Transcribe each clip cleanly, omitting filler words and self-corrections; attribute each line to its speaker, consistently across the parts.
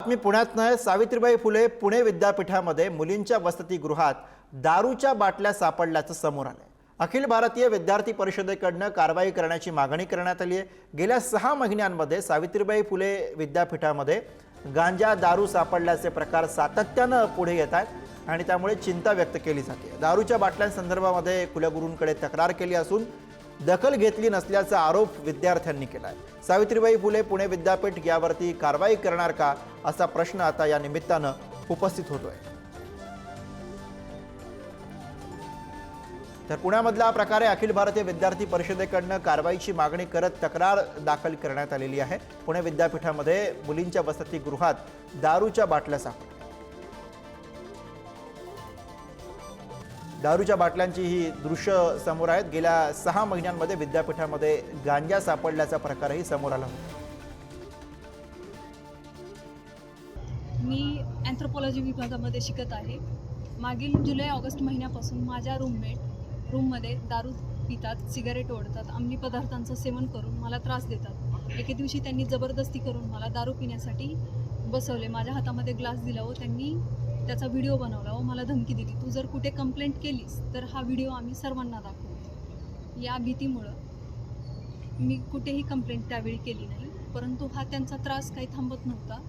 Speaker 1: बातमी पुण्यातनं. सावित्रीबाई फुले पुणे विद्यापीठामध्ये मुलींच्या वसतिगृहात दारूच्या बाटल्या सापडल्याचं समोर आलंय. अखिल भारतीय विद्यार्थी परिषदेकडनं कारवाई करण्याची मागणी करण्यात आली आहे. गेल्या 6 महिन्यांमध्ये सावित्रीबाई फुले विद्यापीठामध्ये गांजा दारू सापडल्याचे प्रकार सातत्यानं पुढे येत आहेत आणि त्यामुळे चिंता व्यक्त केली जाते. दारूच्या बाटल्यांसंदर्भामध्ये कुलगुरूंकडे तक्रार केली असून दखल घेतली नसल्याचा आरोप विद्यार्थ्यांनी केलाय. सावित्रीबाई फुले पुणे विद्यापीठ यावरती कारवाई करणार का असा प्रश्न आता या निमित्तानं उपस्थित होतोय. तर पुण्यामधल्या प्रकारे अखिल भारतीय विद्यार्थी परिषदेकडनं कारवाईची मागणी करत तक्रार दाखल करण्यात आलेली आहे. पुणे विद्यापीठामध्ये मुलींच्या वसतिगृहात दारूच्या बाटल्या सापडल्या. दारूच्या बाटल्यांची ही दृश्य समोर आहेत. गेल्या 6 महिन्यांमध्ये विद्यापीठामध्ये गांजा सापडल्याचा प्रकारही समोर आला होता.
Speaker 2: मी अँथ्रोपॉलॉजी विभागामध्ये शिकत आहे. मागील जुलै-ऑगस्ट महिन्यापासून माझ्या रूममध्ये दारू पितात, सिगारेट ओढतात, अंमली पदार्थांचं सेवन करून मला त्रास देतात. एके दिवशी त्यांनी जबरदस्ती करून मला दारू पिण्यासाठी बसवले. माझ्या हातामध्ये ग्लास दिला व त्यांनी त्याचा व्हिडिओ बनवला व मला धमकी दिली, तू जर कुठे कंप्लेंट केलीस तर हा व्हिडिओ आम्ही सर्वांना दाखवू. या भीतीमुळं मी कुठेही कंप्लेंट त्यावेळी केली नाही. परंतु हा त्यांचा त्रास काही थांबत नव्हता.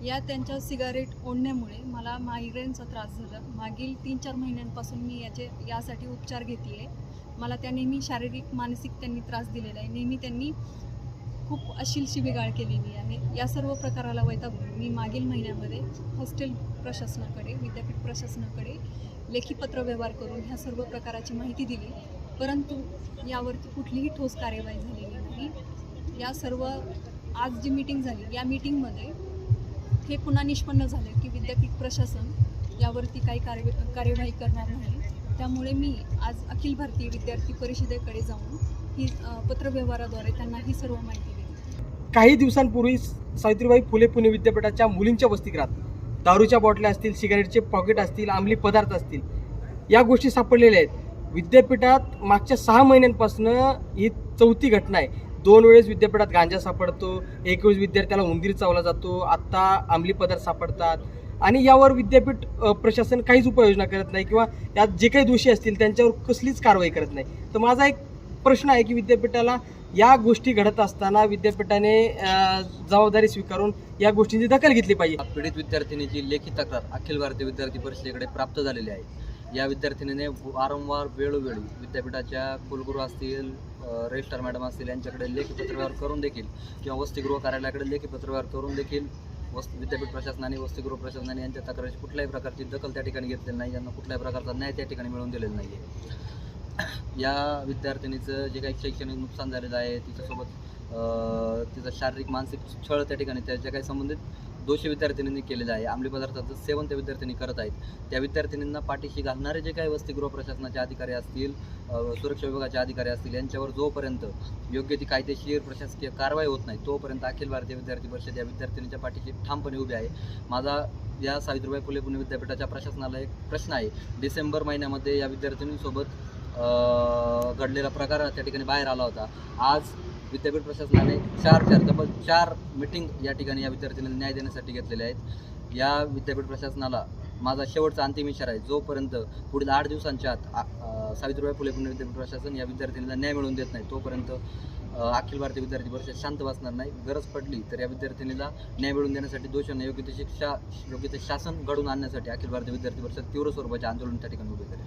Speaker 2: या त्यांच्या सिगारेट ओढण्यामुळे मला मायग्रेनचा त्रास झाला. मागील 3-4 महिन्यांपासून मी यासाठी उपचार घेते आहे. मला त्या नेहमी शारीरिक मानसिक त्यांनी त्रास दिलेला आहे. नेहमी त्यांनी खूप अश्लील शिवीगाळ केलेली आहे. या सर्व प्रकाराला वैतागून मी मागील महिन्यामध्ये हॉस्टेल प्रशासनाकडे, विद्यापीठ प्रशासनाकडे लेखी पत्रव्यवहार करून ह्या सर्व प्रकाराची माहिती दिली. परंतु यावरती कुठलीही ठोस कार्यवाही झालेली नाही. या सर्व आज जी मीटिंग झाली, या मीटिंगमध्ये हे पुन्हा निष्पन्न झालं की विद्यापीठ प्रशासन यावरती काही कार्यवाही करणार नाही. त्यामुळे मी आज अखिल भारतीय विद्यार्थी परिषदेकडे जाऊन ही पत्रव्यवहाराद्वारे त्यांना ही सर्व माहिती दिली.
Speaker 3: काही दिवसांपूर्वी सावित्रीबाई फुले पुणे विद्यापीठाच्या मुलींच्या वसतिगृहात दारूच्या बॉटल्या असतील, सिगारेटचे पॉकेट असतील, अंमली पदार्थ असतील, या गोष्टी सापडलेल्या आहेत. विद्यापीठात मागच्या 6 महिन्यांपासून ही 4थी घटना आहे. 2 वेळेस विद्यापीठात गांजा सापडतो, 1 वेळेस विद्यार्थ्याला उंदीर चावला जातो, आत्ता अंमली पदार्थ सापडतात आणि यावर विद्यापीठ प्रशासन काहीच उपाययोजना करत नाही किंवा यात जे काही दोषी असतील त्यांच्यावर कसलीच कारवाई करत नाही. तर माझा एक प्रश्न आहे की विद्यापीठाला या गोष्टी घडत असताना विद्यापीठाने जबाबदारी स्वीकारून या गोष्टींची दखल घेतली पाहिजे.
Speaker 4: पीडित विद्यार्थिनीची लेखी तक्रार अखिल भारतीय विद्यार्थी परिषदेकडे प्राप्त झालेली आहे. या विद्यार्थिनीने वारंवार वेळोवेळी विद्यापीठाच्या कुलगुरू असतील, रजिस्ट्रार मॅडम असतील यांच्याकडे लेखी पत्रव्यवहार करून देखील किंवा वसतिगृह कार्यालयाकडे लेखी पत्रव्यवहार करून देखील विद्यापीठ प्रशासनाने, वसतिगृह प्रशासनाने यांच्या तक्रारीची कुठल्याही प्रकारची दखल त्या ठिकाणी घेतलेली नाही. यांना कुठल्याही प्रकारचा न्याय त्या ठिकाणी मिळवून दिलेला नाही आहे. या विद्यार्थिनीचं जे काही शैक्षणिक नुकसान झालेलं आहे, तिच्यासोबत तिचा शारीरिक मानसिक छळ त्या ठिकाणी त्याच्या काही संबंधित दोषी विद्यार्थिनींनी केलेलं आहे. अंमली पदार्थाचं सेवन त्या विद्यार्थिनी करत आहेत. त्या विद्यार्थिनींना पाठीशी घालणारे जे काही वसतिगृह प्रशासनाचे अधिकारी असतील, सुरक्षा विभागाचे अधिकारी असतील, यांच्यावर जोपर्यंत योग्य ती कायदेशीर प्रशासकीय कारवाई होत नाही तोपर्यंत अखिल भारतीय विद्यार्थी परिषद या विद्यार्थिनीच्या पाठीशी ठामपणे उभी आहे. माझा या सावित्रीबाई फुले पुणे विद्यापीठाच्या प्रशासनाला एक प्रश्न आहे. डिसेंबर महिन्यामध्ये या विद्यार्थिनींसोबत घडलेला प्रकार त्या ठिकाणी बाहेर आला होता. आज विद्यापीठ प्रशासनाने 4 मीटिंग या ठिकाणी या विद्यार्थिनींना न्याय देण्यासाठी घेतलेल्या आहेत. या विद्यापीठ प्रशासनाला माझा शेवटचा अंतिम इशारा आहे, जोपर्यंत पुढील 8 दिवसांच्या आत सावित्रीबाई फुले पुणे विद्यापीठ प्रशासन या विद्यार्थिनीला न्याय मिळवून देत नाही तोपर्यंत अखिल भारतीय विद्यार्थी परिषद शांत बसणार नाही. गरज पडली तर या विद्यार्थिनीला न्याय मिळवून देण्यासाठी, दोषांना योग्य ती शिक्षा, योग्य ते शासन घडवून आणण्यासाठी अखिल भारतीय विद्यार्थी परिषद तीव्र स्वरूपाचे आंदोलन त्या ठिकाणी उभे करेल.